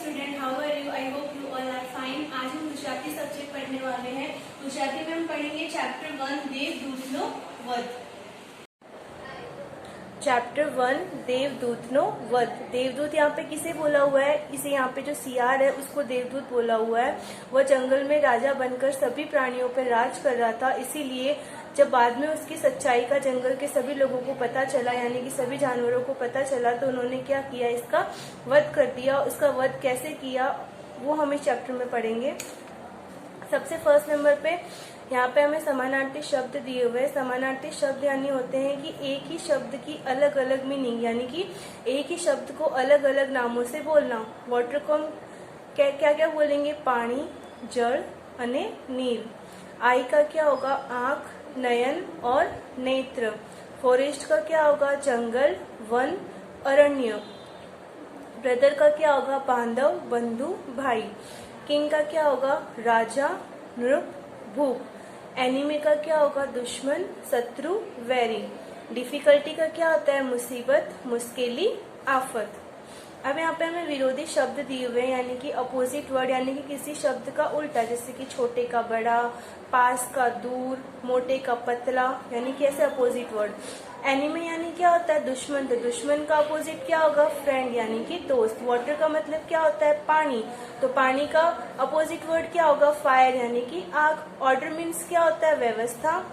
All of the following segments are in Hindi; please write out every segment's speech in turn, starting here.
Student, how are you? I hope you all are fine. आज हम गुजराती सब्जेक्ट पढ़ने वाले हैं। गुजराती में हम पढ़ेंगे चैप्टर 1 देवदूतनो वध। चैप्टर 1 देवदूतनो वध। देवदूत यहाँ पे किसे बोला हुआ है? इसे यहाँ पे जो सियार है उसको देवदूत बोला हुआ है। वह जंगल में राजा बनकर सभी प्राणियों पर राज कर रहा था। इसीलिए जब बाद में उसकी सच्चाई का जंगल के सभी लोगों को पता चला, यानी कि सभी जानवरों को पता चला, तो उन्होंने क्या किया, इसका वध कर दिया। उसका वध कैसे किया वो हम इस चैप्टर में पढ़ेंगे। सबसे फर्स्ट नंबर पे यहाँ पे हमें समानार्थी शब्द दिए हुए हैं। समानार्थी शब्द यानी होते हैं कि एक ही शब्द की अलग अलग मीनिंग, यानी कि एक ही शब्द को अलग अलग नामों से बोलना। वाटर को हम क्या क्या बोलेंगे? पानी, जल अने नीर। आई का क्या होगा? आंख, नयन और नेत्र। फॉरेस्ट का क्या होगा? जंगल, वन, अरण्य। ब्रदर का क्या होगा? बांधव, बंधु, भाई। किंग का क्या होगा? राजा, नृप, भूप। एनिमी का क्या होगा? दुश्मन, शत्रु, वैरी। डिफिकल्टी का क्या होता है? मुसीबत, मुश्किली, आफत। अब यहाँ पे हमें विरोधी शब्द दिए हुए हैं, यानी कि अपोजिट वर्ड, यानी कि किसी शब्द का उल्टा, जैसे कि छोटे का बड़ा, पास का दूर, मोटे का पतला, यानी कि ऐसे अपोजिट वर्ड। एनिमी यानी क्या होता है? दुश्मन। तो दुश्मन का अपोजिट क्या होगा? फ्रेंड, यानी कि दोस्त। वाटर का मतलब क्या होता है? पानी। तो पानी का अपोजिट वर्ड क्या होगा? फायर, यानी कि आग। ऑर्डर मीन्स क्या होता है? व्यवस्था।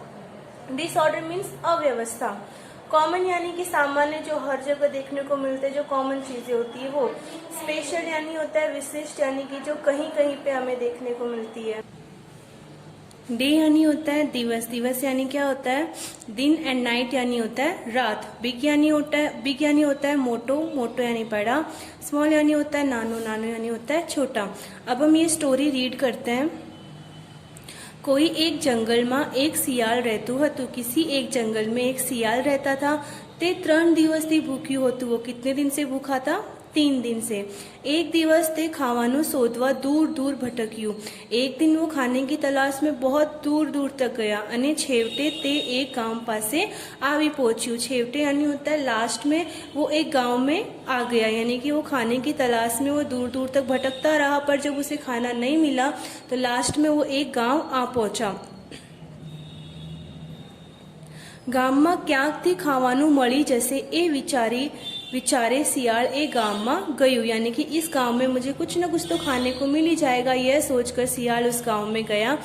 डिसऑर्डर मीन्स अव्यवस्था। कॉमन यानी कि सामान्य, जो हर जगह देखने को मिलते हैं, जो कॉमन चीजें होती है वो। स्पेशल यानी होता है विशिष्ट, यानी कि जो कहीं कहीं पे हमें देखने को मिलती है। डे यानी होता है दिवस। दिवस यानी क्या होता है? दिन। एंड नाइट यानी होता है रात। बिग यानी होता है मोटो। मोटो यानी बड़ा। स्मॉल यानी होता है नानो। नानो यानी होता है छोटा। अब हम ये स्टोरी रीड करते हैं। कोई एक जंगल में एक सियाल रहतु हतु। किसी एक जंगल में एक सियाल रहता था। ते 3 दिवस थी भूख्યું હતું। वो कितने दिन से भूखा था? 3 दिन से। एक दिवस ते खावानु शोधवा दूर दूर भटक्યું। एक दिन वो खाने की तलाश में बहुत दूर दूर तक गया અને छेवटे ते एक गांव पासे आवी पहुंच्યું। छेवटे यानी होता है लास्ट में, वो एक गांव में आ गया, यानी कि वो खाने की तलाश में वो दूर दूर तक भटकता रहा, पर जब उसे खाना नहीं मिला तो लास्ट में वो एक गांव आ पहुंचा। ગામમાં ક્યાંકથી ખાવાનું મળી જશે એ विचारे सियाल एक गांव में गयु, यानी कि इस गांव में मुझे कुछ न कुछ तो खाने को मिल ही जाएगा, यह सोचकर सियाल उस गांव में गया।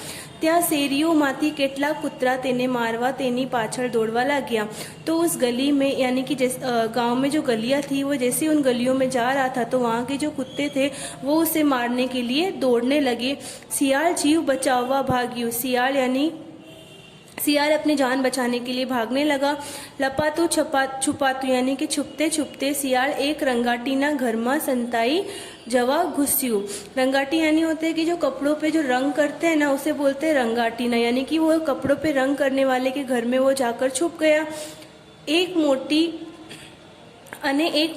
त्या શેરીઓમાંથી કેટલાક કૂતરા તેને મારવા તેની પાછળ દોડવા लाग्या। तो उस गली में, यानी कि गांव में जो गलियां थी, वो जैसे उन गलियों में जा रहा था तो वहाँ के जो कुत्ते थे वो उसे मारने के लिए दौड़ने लगे। सियाल जीव बचावा भाग्यु। सियाल अपनी जान बचाने के लिए भागने लगा। लपातू छुपातू यानी कि छुपते छुपते सियाल एक रंगाटीना घर में संताई जवा घुस्यु। रंगाटी यानी होते हैं कि जो कपड़ों पे जो रंग करते हैं ना, उसे बोलते हैं रंगाटीना, यानी कि वो कपड़ों पे रंग करने वाले के घर में वो जाकर छुप गया। एक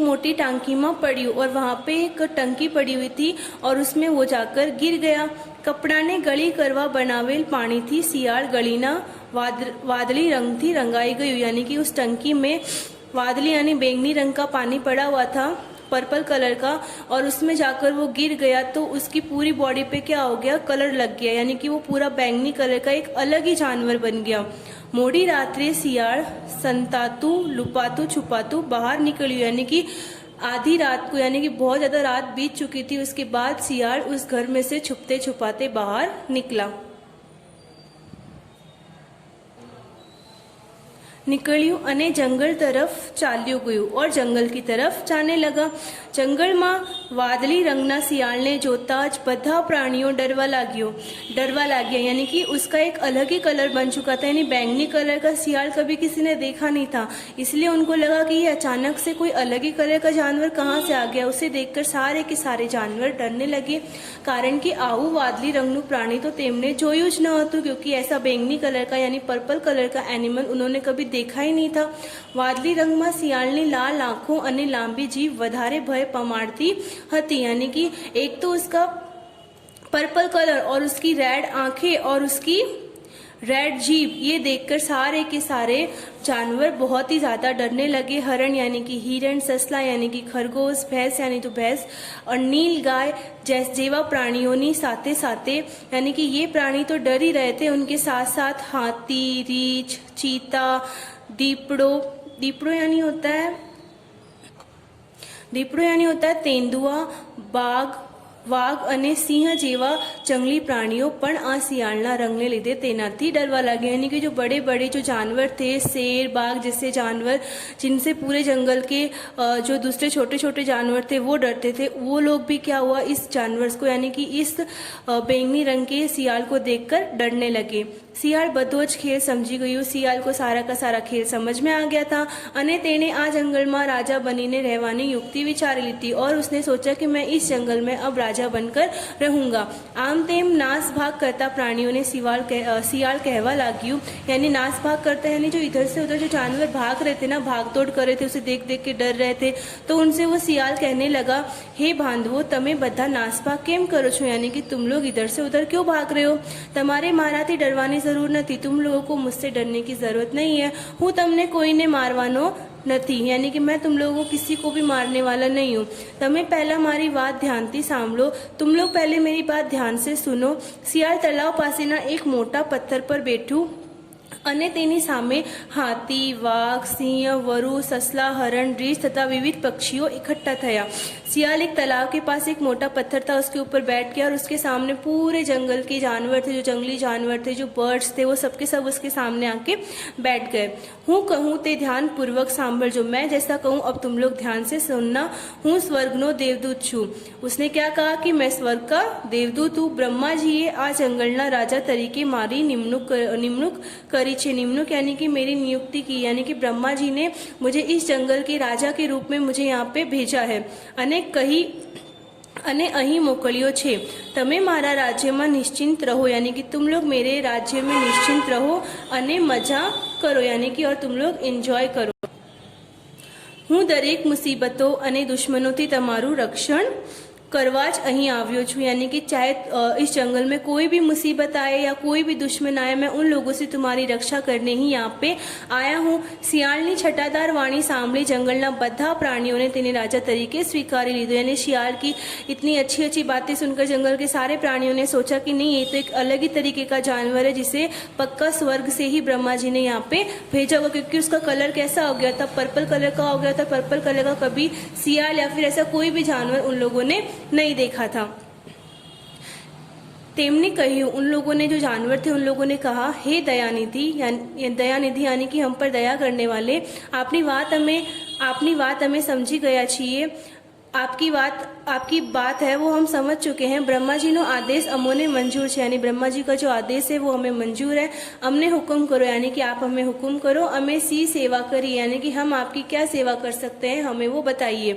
मोटी टांकी में पड़ी और वहाँ पे एक टंकी पड़ी हुई थी और उसमें वो जाकर गिर गया। कपड़ा ने गली करवा बनावेल पानी थी सियाल गलीना वादली रंग थी रंगाई गई, यानी कि उस टंकी में वादली यानी बैंगनी रंग का पानी पड़ा हुआ था, पर्पल कलर का, और उसमें जाकर वो गिर गया तो उसकी पूरी बॉडी पे क्या हो गया? कलर लग गया, यानी कि वो पूरा बैंगनी कलर का एक अलग ही जानवर बन गया। मोड़ी रात्रे सियाल संतातू लुपातू छुपातू बाहर निकली, यानी कि आधी रात को, यानी कि बहुत ज्यादा रात बीत चुकी थी, उसके बाद सियाल उस घर में से छुपते छुपाते बाहर निकला। निकलियो अने जंगल तरफ चाल्यो गयो और जंगल की तरफ जाने लगा। जंगल में वादली रंगना सियाल ने जोता ज बधा प्राणियों डरवा लाग्या, यानी कि उसका एक अलग ही कलर बन चुका था, यानी बैंगनी कलर का सियाल कभी किसी ने देखा नहीं था, इसलिए उनको लगा कि ये अचानक से कोई अलग ही कलर का जानवर कहाँ से आ गया। उसे देखकर सारे के सारे जानवर डरने लगे, कारण कि आवू वादली रंगनु प्राणी तो तेमने जोयुं ज न हतुं, क्योंकि ऐसा बैंगनी कलर का यानी पर्पल कलर का एनिमल उन्होंने कभी देखा ही नहीं था। वादली रंग में सियालनी लाल आंखों अने लांबी जीभ वधारे भय पमाड़ती हती, यानी कि एक तो उसका पर्पल कलर और उसकी रेड आंखें और उसकी रेड जीप, ये देखकर सारे के सारे जानवर बहुत ही ज्यादा डरने लगे। हरण यानी कि हिरण, ससला यानी कि खरगोश, भैंस यानी तो भैंस, और नील गाय जेवा प्राणियों ने साथे साथे, यानी कि ये प्राणी तो डर ही रहे थे, उनके साथ साथ हाथी, रीछ, चीता, दीपड़ो यानी होता है तेंदुआ, વાઘ અને સિંહ જેવા જંગલી પ્રાણીઓ પણ આ શિયાળના રંગને લીધે તેનાથી डरवा लगे। यानी कि जो बड़े बड़े जो जानवर थे, शेर, बाघ जैसे जानवर जिनसे पूरे जंगल के जो दूसरे छोटे छोटे जानवर थे वो डरते थे, वो लोग भी क्या हुआ, इस जानवर को यानी कि इस बैंगनी रंग के शियाल को देखकर डरने लगे। શિયાળ બધો જ ખેલ સમજી ગયું। શિયાળ को सारा का सारा खेल समझ में आ गया था અને તેણે આ જંગલમાં રાજા બનીને રહેવાની યુક્તિ વિચારી લીધી और उसने सोचा कि मैं इस जंगल में अब राजा बनकर रहूंगा। आम तेम नास भाग करता प्राणियों ने शियाल कहवा लाग्યું, यानी नास भाग करता यानी जो इधर से उधर जो जानवर भाग रहे थे ना, भाग तोड़ कर रहे थे, उसे देख देख के डर रहे थे, तो उनसे वो शियाल कहने लगा, हे बांधवो, तमे બધા नास भाग केम करो છો, यानी कि तुम लोग इधर से उधर क्यों भाग रहे हो, तमारे माराथी डरवानी जरूर नहीं, तुम लोगों को मुझसे डरने की जरूरत नहीं है, हूँ तमने कोईने मारवानो नहीं, यानी कि मैं तुम लोगों को किसी को भी मारने वाला नहीं हूँ। तमें पहला मारी बात ध्यान थी सांभळो, तुम लोग पहले मेरी बात ध्यान से सुनो। शियाल तलाव पासेना एक मोटा पत्थर पर बैठू અને તેની સામે હાથી, વાઘ, સિંહ, વરુ, ससला, हरण, रीछ तथा विविध पक्षियों इकट्ठा थया। सियाल एक तालाब के पास एक मोटा पत्थर था, उसके ऊपर बैठ गया और उसके सामने पूरे जंगल के जानवर थे, जो जंगली जानवर थे, जो बर्ड्स थे, वो सबके सब उसके सामने आके बैठ गए। हूँ कहूँ ते ध्यान पूर्वक सांभळ, जो मैं जैसा कहूँ अब तुम लोग ध्यान से सुनना। हूँ स्वर्गनो देवदूत छू, उसने क्या कहा कि मैं स्वर्ग का देवदूत हूँ। ब्रह्माजीए आ जंगलना राजा तरीके मारी निमणूक करी छे। निमणूक यानी कि मेरी नियुक्ति की, यानी कि ब्रह्मा जी ने मुझे इस जंगल के राजा के रूप में मुझे यहाँ पे भेजा है અને અહીં મોકલ્યો છે। તમે મારા રાજ્યમાં નિશ્ચિંત રહો, यानी कि तुम लोग मेरे राज्य में निश्चिंत रहो અને મજા કરો, यानी कि और तुम लोग एंजॉय करो। હું દરેક મુસીબતો અને દુશ્મનોથી તમારું રક્ષણ करवा ज અહીં આવ્યો છું, यानी कि चाहे इस जंगल में कोई भी मुसीबत आए या कोई भी दुश्मन आए, मैं उन लोगों से तुम्हारी रक्षा करने ही यहाँ पे आया हूँ। શિયાળની છટાદાર વાણી સાંભળી જंगलના બધા प्राणियों ने राजा तरीके स्वीकारी लीधो, यानी शियाल की इतनी अच्छी अच्छी बातें सुनकर जंगल के सारे प्राणियों ने सोचा कि नहीं, ये तो एक अलग ही तरीके का जानवर है, जिसे पक्का स्वर्ग से ही ब्रह्मा जी ने यहाँ पे भेजा होगा, क्योंकि उसका कलर कैसा हो गया था, पर्पल कलर का हो गया था। पर्पल कलर का कभी शियाल या फिर ऐसा कोई भी जानवर उन लोगों ने नहीं देखा था। तेमने कही, उन लोगों ने जो जानवर थे उन लोगों ने कहा, हे दयानिधि यानी कि हम पर दया करने वाले, आपनी बात हमें समझी गया छिए, आपकी बात है वो हम समझ चुके हैं। ब्रह्मा जी नो आदेश अमोने मंजूर है, यानी ब्रह्मा जी का जो आदेश है वो हमें मंजूर है। हमने हुक्म करो, यानी कि आप हमें हुक्म करो। हमें सी सेवा करिए, यानी कि हम आपकी क्या सेवा कर सकते हैं, हमें वो बताइए।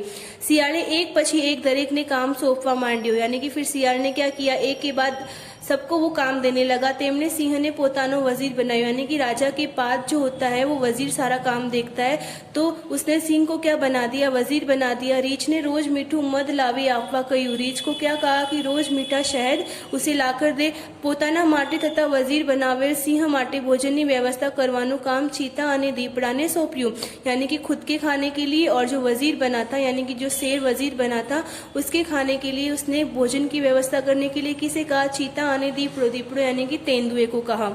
शियाले एक पछी एक दरेक ने काम सौंपवा मांड्यो, यानी कि फिर शियाल ने क्या किया, एक के बाद सबको वो काम देने लगा। तेमने सिंह ने पोतानो वजीर बनाया, यानी कि राजा के पास जो होता है वो वजीर सारा काम देखता है, तो उसने सिंह को क्या बना दिया, वजीर बना दिया। रीछ ने रोज मीठू मध लावी आपवा कह्यु, रीछ को क्या कहा कि रोज मीठा शहद उसे लाकर दे। पोताना माटे तथा वजीर बनावेल सिंह माटे भोजननी व्यवस्था करवानुं काम चीता अने दीपड़ाने सौंप्યું, यानी कि खुद के खाने के लिए, और जो वजीर बना था यानी कि जो शेर वजीर बना था उसके खाने के लिए उसने भोजन की व्यवस्था करने के लिए किसे कहा, चीता અને દીપડો यानी कि तेंदुए को कहा।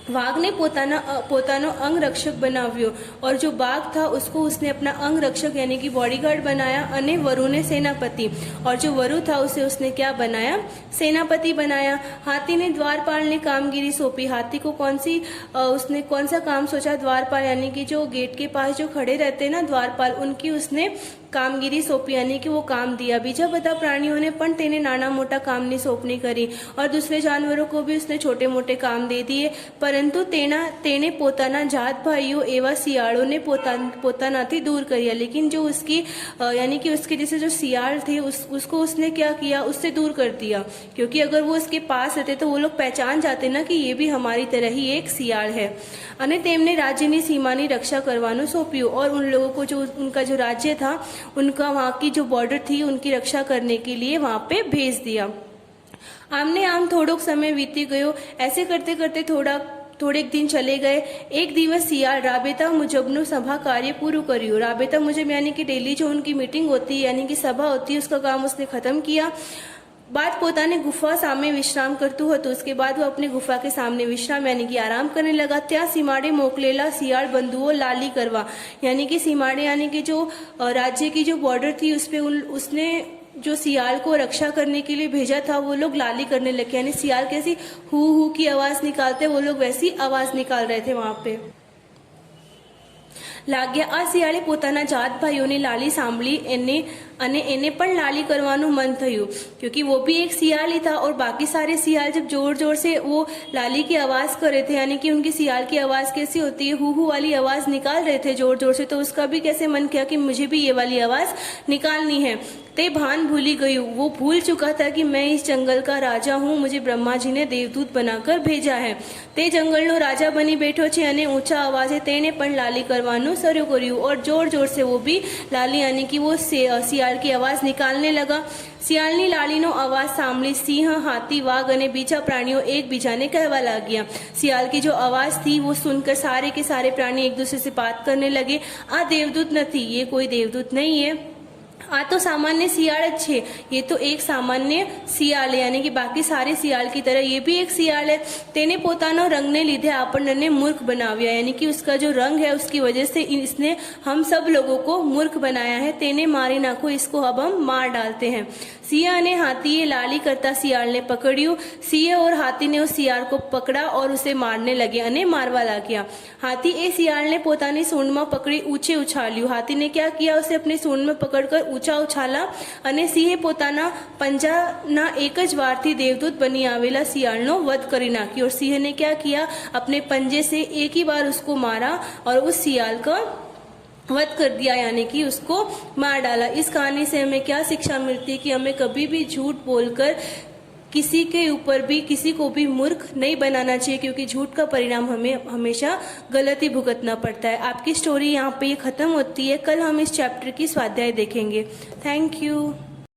वाघ ने पोतानो अंग रक्षक बनाव्यो, और जो बाघ था उसको उसने अपना अंग रक्षक यानी कि बॉडीगार्ड बनाया। अने वरु ने सेनापति, और जो वरु था उसे उसने क्या बनाया, सेनापति बनाया। हाथी ने द्वारपाल ने कामगिरी सौंपी, हाथी को उसने कौन सा काम सोचा, द्वारपाल यानी कि जो गेट के पास जो खड़े रहते हैं ना द्वारपाल, उनकी उसने कामगिरी सौंपी, यानी कि वो काम दिया। बीजा બધા प्राणियों પણ તેને નાના મોટા કામની સોંપણી કરી, और दूसरे जानवरों को भी उसने छोटे मोटे काम दे दिए, परंतु तेने पोताना जात भाइयों एवं शियालों ने पोतानाथी दूर करिया। लेकिन जो उसकी यानी कि उसके जैसे जो शियाल थे उसको उसने क्या किया, उससे दूर कर दिया, क्योंकि अगर वो उसके पास रहते तो वो लोग पहचान जाते ना कि ये भी हमारी तरह ही एक शियाल है। अने तेमने राज्यनी सीमानी रक्षा करवानुं सौंप्યું, और उन लोगों को जो उनका जो राज्य था उनका वहाँ की जो बॉर्डर थी उनकी रक्षा करने के लिए वहाँ पे भेज दिया। आमने आम થોડોક સમય વીતી ગયો. ऐसे करते करते થોડેક દિન ચલે ગए. एक दिवस सियाल राबेता मुजबનું सभा कार्य पूરું કર્યું. राबेता मुजब यानी कि डेली जो उनकी मीटिंग होती है यानी कि सभा होती है उसका काम उसने खत्म किया. बाद પોતાને ગુફા સામે વિશ્રામ કરતું હતું. उसके बाद वो अपने गुफा के सामने विश्राम यानी कि आराम करने लगा. ત્યાં सीमाड़े मोकलेला सियाल बंधुओं लाली करवा यानी कि सीमाड़े यानी कि जो राज्य की जो बॉर्डर थी उस पे उसने जो सियाल को रक्षा करने के लिए भेजा था वो लोग लाली करने लगे. यानी सियाल कैसी हु की आवाज निकालते वो लोग वैसी आवाज निकाल रहे थे वहां पे. લાગ્યા. આ શિયાળે પોતાના જાત ભાઈઓની લાલી સાંભળી એને પણ लाली करवाનું मन થયું. क्योंकि वो भी एक सियाल ही था और बाकी सारे सियाल जब जोर जोर से वो लाली की आवाज कर रहे थे यानी कि उनकी सियाल की आवाज कैसी होती है हु वाली आवाज निकाल रहे थे जोर जोर से. तो उसका भी कैसे मन किया कि मुझे भी ये वाली आवाज निकालनी है. ते भान भूली गई. वो भूल चुका था कि मैं इस जंगल का राजा हूँ. मुझे ब्रह्मा जी ने देवदूत बनाकर भेजा है. ते जंगलનો राजा बनी बैठो छे અને ऊंचा आवाजे तेने पण लाली करवाનું શરૂ કર્યું. और जोर जोर से वो भी लाली यानी कि वो सियाल की आवाज निकालने लगा. सियालनी लालीનો अवाज સાંભળી સિંહ हाथी वाघ અને બીજા પ્રાણીઓ એકબીજાને કહેવા લાગ્યા. सियाल की जो आवाज थी वो सुनकर सारे के सारे प्राणी एक दूसरे से बात करने लगे. आ देवदूत नहीं, ये कोई देवदूत नहीं है. आ तो सामान्य सियाल જ છે. ये तो एक सामान्य सियाल है यानी कि बाकी सारे सियाल की तरह ये भी एक सियाल है. તેને પોતાનો રંગને લીધે આપણને મૂર્ખ બનાવ્યા यानी कि उसका जो रंग है उसकी वजह से इसने हम सब लोगों को मूर्ख बनाया है. તેને मारी नाखो, इसको अब हम मार डालते हैं. सिंह અને हाथीએ लाली करता सियालને पकड़્યું. सिंह और हाथी ने उस सियाल को पकड़ा और उसे मारने लगे અને मारवा लाग्યા. हाथी એ सियालને પોતાની सूंडમાં પકડી ऊंचे उछाल्યું. हाथी ने क्या किया, उसे अपनी सूंड में पकड़कर ऊंचा उछाला અને સિંહે પોતાના पंजाना एक ज वारथी देवदूत बनी आवेला सियालનો वध કરી નાખ્યો. और सिंह ने क्या किया, अपने पंजे से एक ही बार उसको मारा और उस सियाल का वध कर दिया यानी कि उसको मार डाला. इस कहानी से हमें क्या शिक्षा मिलती है कि हमें कभी भी झूठ बोलकर किसी के ऊपर भी किसी को भी मूर्ख नहीं बनाना चाहिए, क्योंकि झूठ का परिणाम हमें हमेशा गलत ही भुगतना पड़ता है. आपकी स्टोरी यहाँ पे खत्म होती है. कल हम इस चैप्टर की स्वाध्याय देखेंगे. Thank you.